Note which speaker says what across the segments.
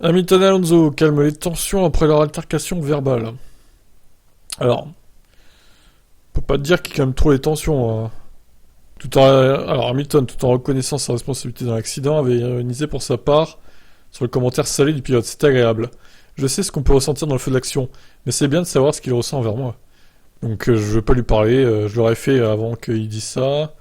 Speaker 1: Hamilton et Alonso calment les tensions après leur altercation verbale. Alors, on peut pas te dire qu'il calme trop les tensions. Alors Hamilton, tout en reconnaissant sa responsabilité dans l'accident, avait ironisé pour sa part sur le commentaire salé du pilote. C'est agréable. Je sais ce qu'on peut ressentir dans le feu de l'action, mais c'est bien de savoir ce qu'il ressent envers moi. Donc je veux pas lui parler, je l'aurais fait avant qu'il dise ça.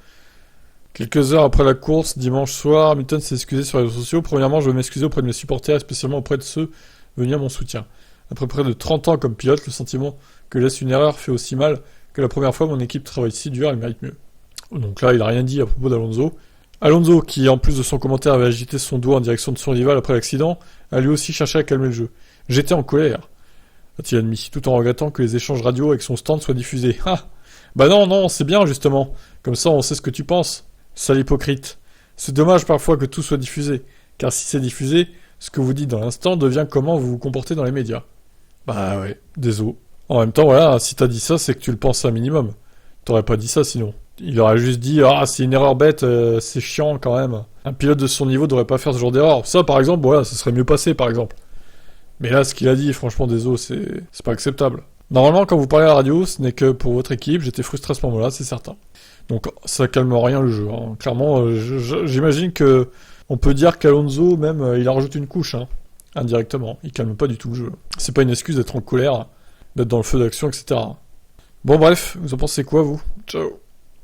Speaker 1: Quelques heures après la course, dimanche soir, Hamilton s'est excusé sur les réseaux sociaux. Premièrement, je veux m'excuser auprès de mes supporters et spécialement auprès de ceux venus à mon soutien. Après près de 30 ans comme pilote, le sentiment que laisse une erreur fait aussi mal que la première fois mon équipe travaille si dur, elle mérite mieux. Donc là, il a rien dit à propos d'Alonso. Alonso, qui en plus de son commentaire avait agité son doigt en direction de son rival après l'accident, a lui aussi cherché à calmer le jeu. J'étais en colère, a-t-il admis, tout en regrettant que les échanges radio avec son stand soient diffusés. Ah, bah non, c'est bien justement. Comme ça, on sait ce que tu penses. Sale hypocrite. C'est dommage parfois que tout soit diffusé, car si c'est diffusé, ce que vous dites dans l'instant devient comment vous vous comportez dans les médias. Bah ouais, désolé. En même temps, voilà, si t'as dit ça, c'est que tu le penses un minimum. T'aurais pas dit ça sinon. Il aurait juste dit ah c'est une erreur bête, c'est chiant quand même. Un pilote de son niveau devrait pas faire ce genre d'erreur. Ça par exemple, voilà, ça serait mieux passé par exemple. Mais là, ce qu'il a dit, franchement, désolé, c'est pas acceptable. Normalement, quand vous parlez à la radio, ce n'est que pour votre équipe. J'étais frustré à ce moment-là, c'est certain. Donc ça calme rien le jeu. Hein. Clairement, j'imagine que on peut dire qu'Alonso même il a rajouté une couche, hein, indirectement. Il calme pas du tout le jeu. C'est pas une excuse d'être en colère, d'être dans le feu d'action, etc. Bon bref, vous en pensez quoi vous? Ciao.